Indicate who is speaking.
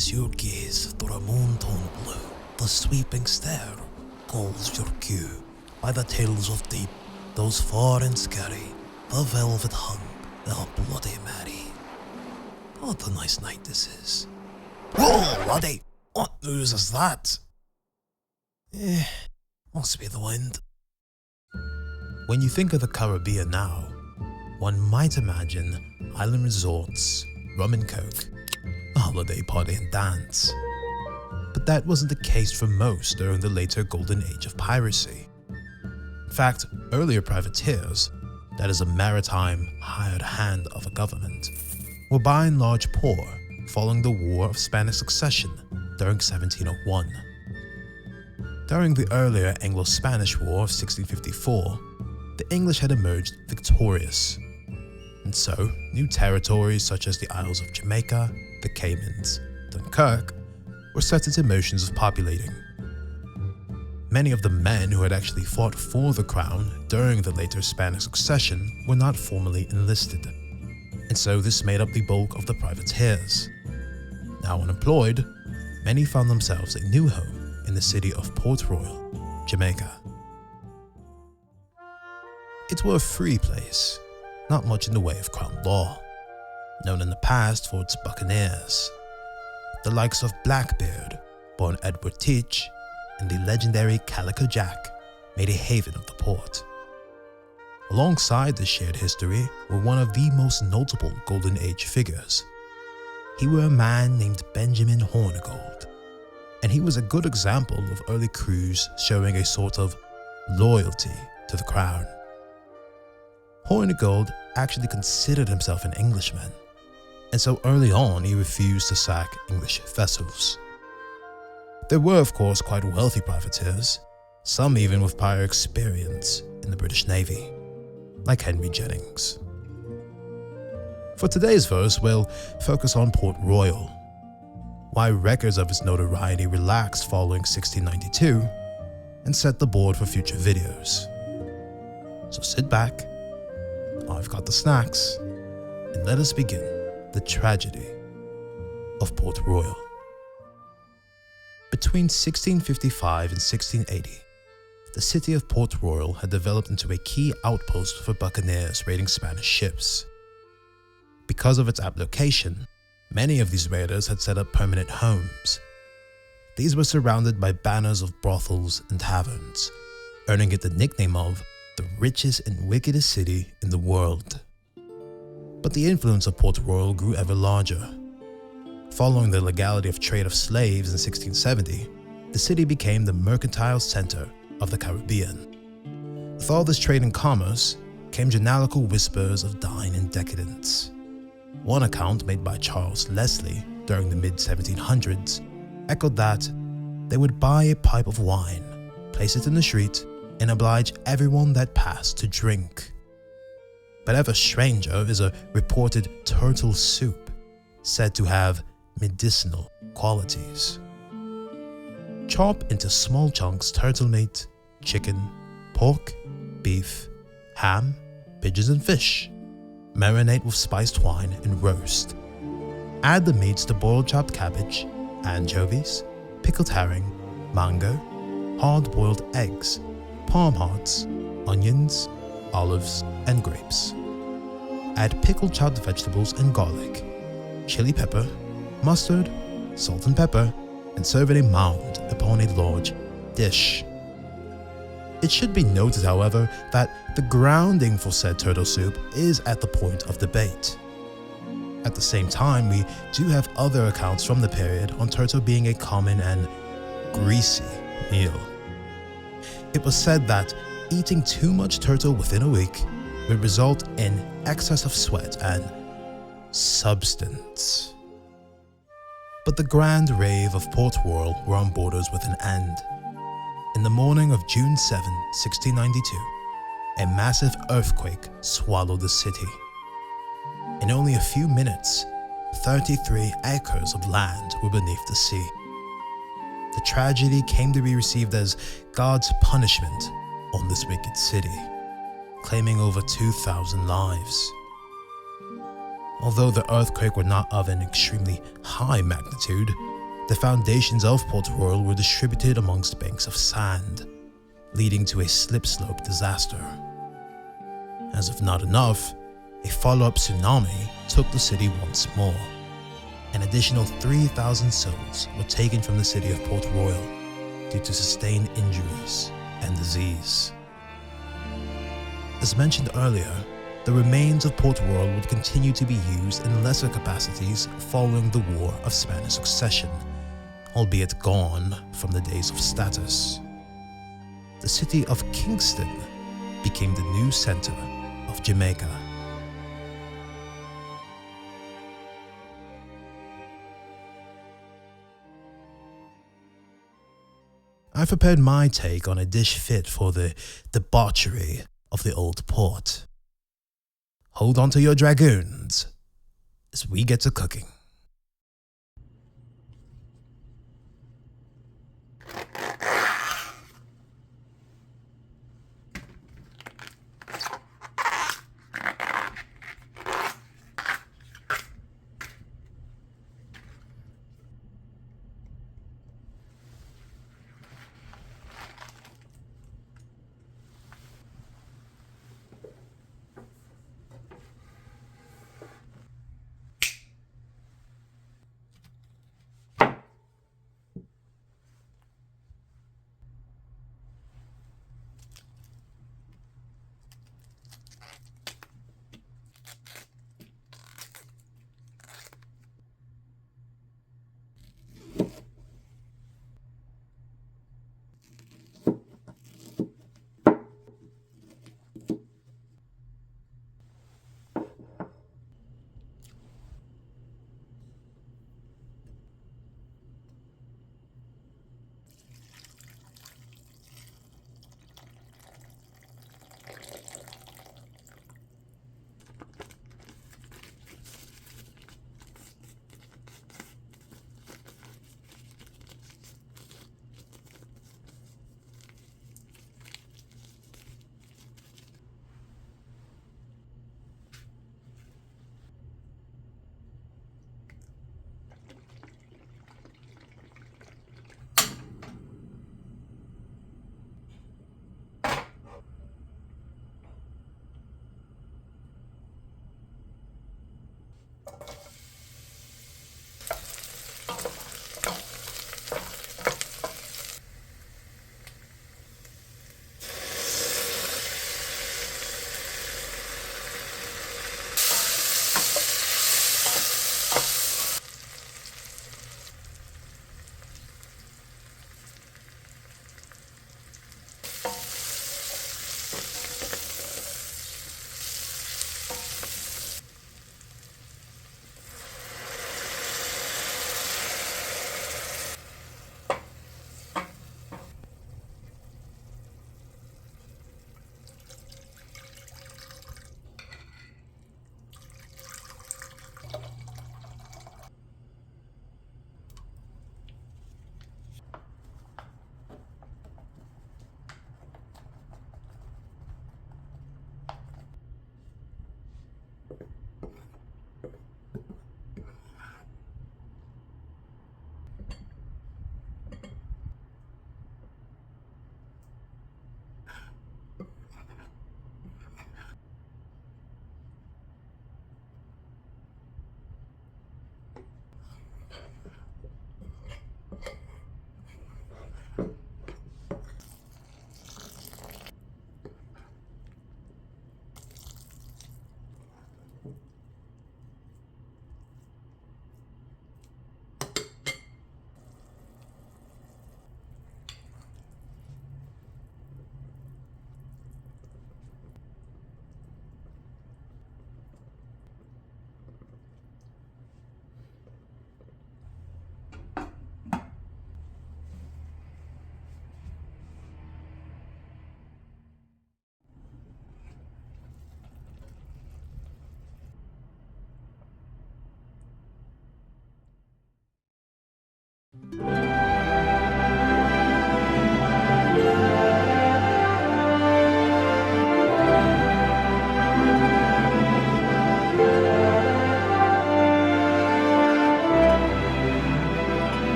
Speaker 1: as your gaze through a moon-toned blue, the sweeping stare calls your cue. By the tails of deep, those far and scary, the velvet hung, the Bloody Mary. What a nice night this is. Whoa, laddie! What news is that? Must be the wind. When you think of the Caribbean now, one might imagine island resorts, rum and coke, a holiday party and dance. But that wasn't the case for most during the later golden age of piracy. In fact, earlier privateers, that is a maritime hired hand of a government, were by and large poor following the War of Spanish Succession during 1701. During the earlier Anglo-Spanish War of 1654, the English had emerged victorious, and so new territories such as the Isles of Jamaica, the Caymans, Dunkirk were set into motions of populating. Many of the men who had actually fought for the crown during the later Spanish Succession were not formally enlisted, and so this made up the bulk of the privateers. Now unemployed, many found themselves a new home in the city of Port Royal, Jamaica. It was a free place, not much in the way of crown law, known in the past for its buccaneers. The likes of Blackbeard, born Edward Teach, and the legendary Calico Jack made a haven of the port. Alongside this shared history were one of the most notable Golden Age figures. He was a man named Benjamin Hornigold, and he was a good example of early crews showing a sort of loyalty to the crown. Hornigold actually considered himself an Englishman, and so early on he refused to sack English vessels. There were of course quite wealthy privateers, some even with prior experience in the British Navy, like Henry Jennings. For today's verse, we'll focus on Port Royal, why records of its notoriety relaxed following 1692, and set the board for future videos. So sit back, I've got the snacks, and let us begin the tragedy of Port Royal. Between 1655 and 1680, the city of Port Royal had developed into a key outpost for buccaneers raiding Spanish ships. Because of its apt location, many of these raiders had set up permanent homes. These were surrounded by banners of brothels and taverns, earning it the nickname of the richest and wickedest city in the world. But the influence of Port Royal grew ever larger. Following the legality of trade of slaves in 1670, the city became the mercantile center of the Caribbean. With all this trade and commerce came genealogical whispers of dying and decadence. One account made by Charles Leslie during the mid-1700s echoed that they would buy a pipe of wine, place it in the street, and oblige everyone that passed to drink. But ever stranger is a reported turtle soup said to have medicinal qualities. Chop into small chunks turtle meat, chicken, pork, beef, ham, pigeons and fish. Marinate with spiced wine and roast. Add the meats to boiled chopped cabbage, anchovies, pickled herring, mango, hard-boiled eggs, palm hearts, onions, olives, and grapes. Add pickled chopped vegetables and garlic, chili pepper, mustard, salt and pepper, and serve in a mound upon a large dish. It should be noted, however, that the grounding for said turtle soup is at the point of debate. At the same time, we do have other accounts from the period on turtle being a common and greasy meal. It was said that eating too much turtle within a week would result in excess of sweat and substance. But the grand rave of Port Royal were on borders with an end. In the morning of June 7, 1692, a massive earthquake swallowed the city. In only a few minutes, 33 acres of land were beneath the sea. The tragedy came to be received as God's punishment on this wicked city, claiming over 2,000 lives. Although the earthquake were not of an extremely high magnitude, the foundations of Port Royal were distributed amongst banks of sand, leading to a slip-slope disaster. As if not enough, a follow-up tsunami took the city once more. An additional 3,000 souls were taken from the city of Port Royal due to sustained injuries and disease. As mentioned earlier, the remains of Port Royal would continue to be used in lesser capacities following the War of Spanish Succession, albeit gone from the days of status. The city of Kingston became the new center of Jamaica. I've prepared my take on a dish fit for the debauchery of the old port. Hold on to your dragoons as we get to cooking.